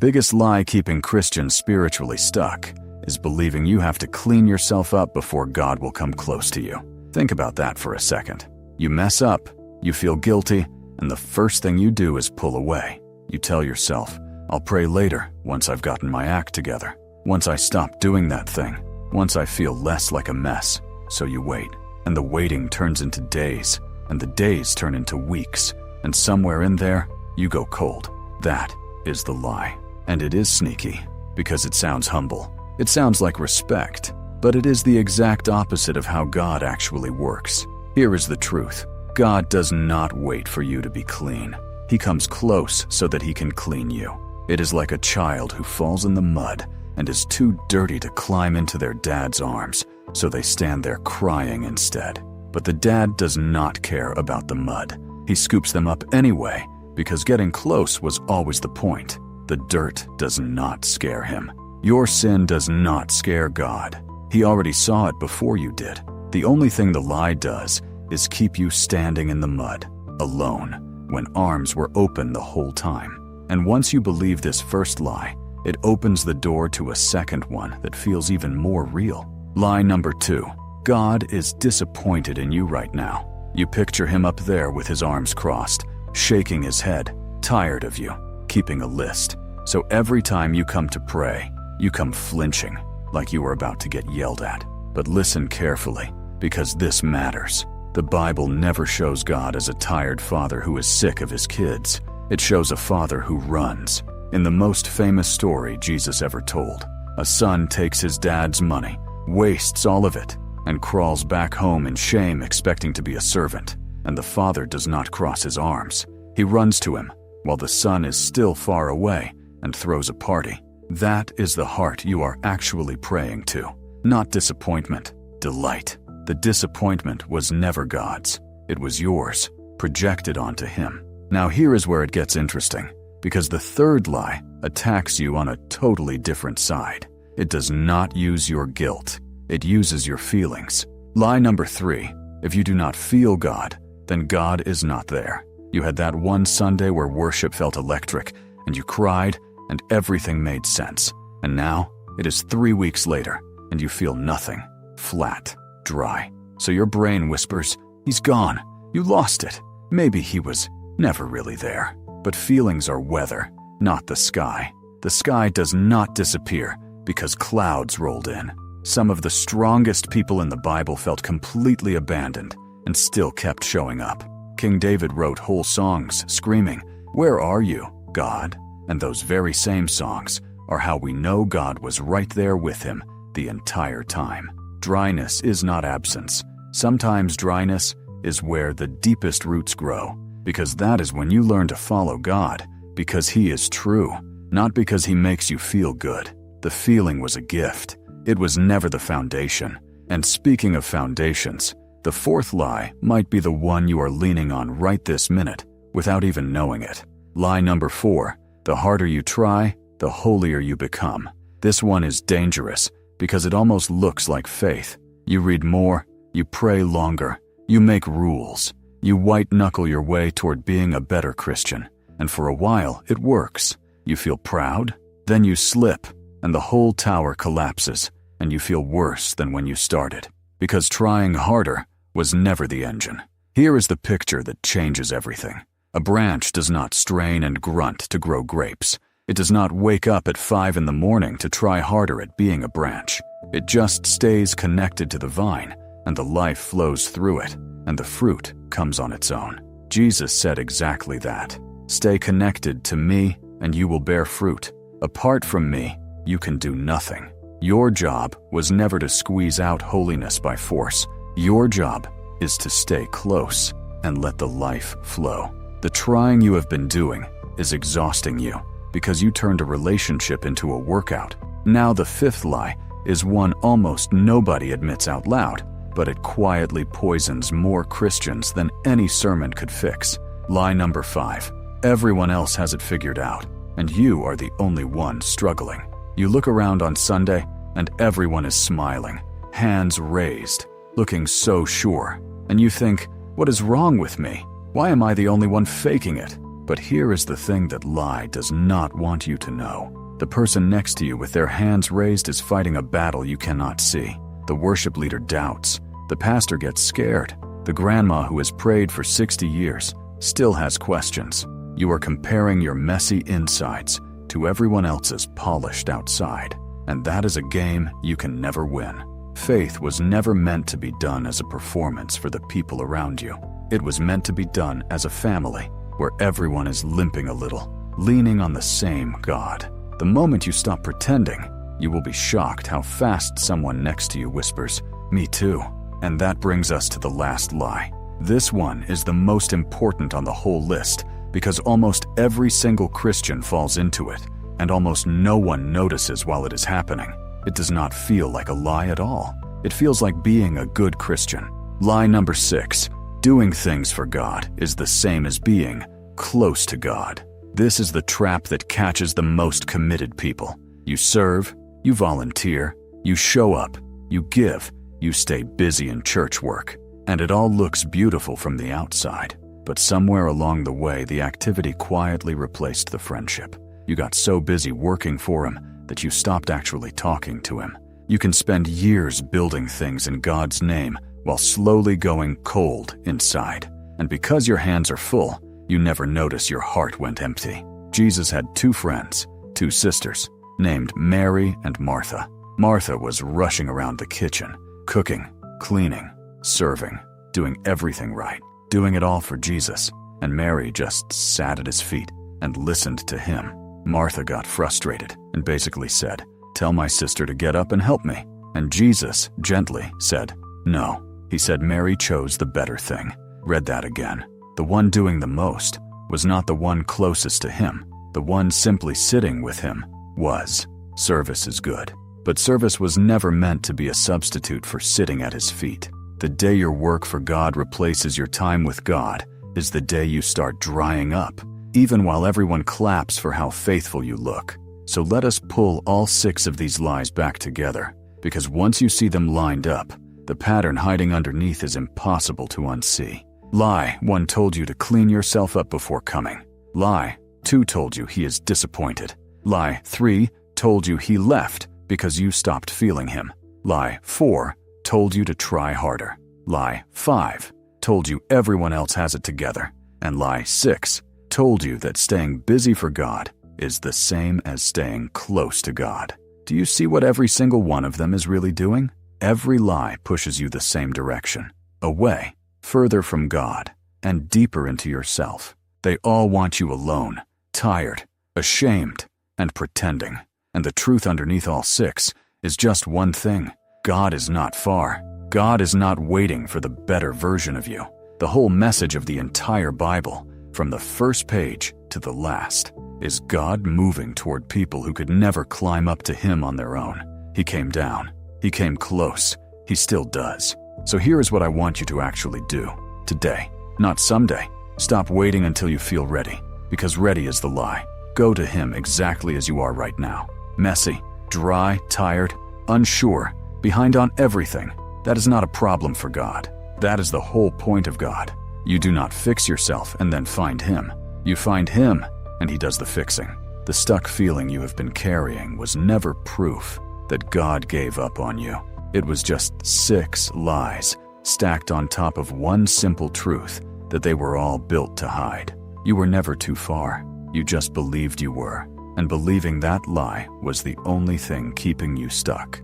Biggest lie keeping Christians spiritually stuck is believing you have to clean yourself up before God will come close to you. Think about that for a second. You mess up, you feel guilty, and the first thing you do is pull away. You tell yourself, I'll pray later once I've gotten my act together. Once I stop doing that thing. Once I feel less like a mess. So you wait, and the waiting turns into days, and the days turn into weeks, and somewhere in there, you go cold. That is the lie. And it is sneaky, because it sounds humble. It sounds like respect, but it is the exact opposite of how God actually works. Here is the truth. God does not wait for you to be clean. He comes close so that he can clean you. It is like a child who falls in the mud and is too dirty to climb into their dad's arms, so they stand there crying instead. But the dad does not care about the mud. He scoops them up anyway, because getting close was always the point. The dirt does not scare him. Your sin does not scare God. He already saw it before you did. The only thing the lie does is keep you standing in the mud, alone, when arms were open the whole time. And once you believe this first lie, it opens the door to a second one that feels even more real. Lie number 2. God is disappointed in you right now. You picture him up there with his arms crossed, shaking his head, tired of you, keeping a list. So every time you come to pray, you come flinching, like you are about to get yelled at. But listen carefully, because this matters. The Bible never shows God as a tired father who is sick of his kids. It shows a father who runs. In the most famous story Jesus ever told, a son takes his dad's money, wastes all of it, and crawls back home in shame expecting to be a servant. And the father does not cross his arms. He runs to him, while the son is still far away, and throws a party. That is the heart you are actually praying to. Not disappointment, delight. The disappointment was never God's. It was yours, projected onto him. Now here is where it gets interesting, because the third lie attacks you on a totally different side. It does not use your guilt. It uses your feelings. Lie number 3. If you do not feel God, then God is not there. You had that one Sunday where worship felt electric, and you cried, and everything made sense. And now, it is 3 weeks later, and you feel nothing. Flat. Dry. So your brain whispers, he's gone. You lost it. Maybe he was never really there. But feelings are weather, not the sky. The sky does not disappear because clouds rolled in. Some of the strongest people in the Bible felt completely abandoned and still kept showing up. King David wrote whole songs screaming, "Where are you, God?" And those very same songs are how we know God was right there with him the entire time. Dryness is not absence. Sometimes dryness is where the deepest roots grow, because that is when you learn to follow God, because he is true, not because he makes you feel good. The feeling was a gift. It was never the foundation. And speaking of foundations, the fourth lie might be the one you are leaning on right this minute, without even knowing it. Lie number 4, the harder you try, the holier you become. This one is dangerous, because it almost looks like faith. You read more, you pray longer, you make rules, you white-knuckle your way toward being a better Christian, and for a while it works. You feel proud, then you slip, and the whole tower collapses, and you feel worse than when you started, because trying harder was never the engine. Here is the picture that changes everything. A branch does not strain and grunt to grow grapes. It does not wake up at 5 in the morning to try harder at being a branch. It just stays connected to the vine, and the life flows through it, and the fruit comes on its own. Jesus said exactly that. Stay connected to me, and you will bear fruit. Apart from me, you can do nothing. Your job was never to squeeze out holiness by force. Your job is to stay close and let the life flow. The trying you have been doing is exhausting you, because you turned a relationship into a workout. Now the fifth lie is one almost nobody admits out loud, but it quietly poisons more Christians than any sermon could fix. Lie number 5. Everyone else has it figured out, and you are the only one struggling. You look around on Sunday, and everyone is smiling, hands raised, looking so sure. And you think, what is wrong with me? Why am I the only one faking it? But here is the thing that lie does not want you to know. The person next to you with their hands raised is fighting a battle you cannot see. The worship leader doubts. The pastor gets scared. The grandma who has prayed for 60 years still has questions. You are comparing your messy insides to everyone else's polished outside. And that is a game you can never win. Faith was never meant to be done as a performance for the people around you. It was meant to be done as a family, where everyone is limping a little, leaning on the same God. The moment you stop pretending, you will be shocked how fast someone next to you whispers, "Me too." And that brings us to the last lie. This one is the most important on the whole list because almost every single Christian falls into it, and almost no one notices while it is happening. It does not feel like a lie at all. It feels like being a good Christian. Lie number 6. Doing things for God is the same as being close to God. This is the trap that catches the most committed people. You serve, you volunteer, you show up, you give, you stay busy in church work, and it all looks beautiful from the outside. But somewhere along the way, the activity quietly replaced the friendship. You got so busy working for Him that you stopped actually talking to Him. You can spend years building things in God's name while slowly going cold inside. And because your hands are full, you never notice your heart went empty. Jesus had 2 friends, 2 sisters, named Mary and Martha. Martha was rushing around the kitchen, cooking, cleaning, serving, doing everything right, doing it all for Jesus. And Mary just sat at His feet and listened to Him. Martha got frustrated and basically said, "Tell my sister to get up and help me." And Jesus gently said, "No." He said Mary chose the better thing. Read that again. The one doing the most was not the one closest to Him. The one simply sitting with Him was. Service is good, but service was never meant to be a substitute for sitting at His feet. The day your work for God replaces your time with God is the day you start drying up, even while everyone claps for how faithful you look. So let us pull all 6 of these lies back together, because once you see them lined up, the pattern hiding underneath is impossible to unsee. Lie 1 told you to clean yourself up before coming. Lie 2 told you He is disappointed. Lie 3 told you He left because you stopped feeling Him. Lie 4 told you to try harder. Lie 5 told you everyone else has it together. And lie 6 told you that staying busy for God is the same as staying close to God. Do you see what every single one of them is really doing? Every lie pushes you the same direction, away, further from God, and deeper into yourself. They all want you alone, tired, ashamed, and pretending. And the truth underneath all 6 is just one thing. God is not far. God is not waiting for the better version of you. The whole message of the entire Bible, from the first page to the last, is God moving toward people who could never climb up to Him on their own. He came down. He came close. He still does. So here is what I want you to actually do. Today, not someday. Stop waiting until you feel ready, because ready is the lie. Go to Him exactly as you are right now. Messy, dry, tired, unsure, behind on everything. That is not a problem for God. That is the whole point of God. You do not fix yourself and then find Him. You find Him, and He does the fixing. The stuck feeling you have been carrying was never proof that God gave up on you. It was just 6 lies stacked on top of one simple truth that they were all built to hide. You were never too far. You just believed you were, and believing that lie was the only thing keeping you stuck.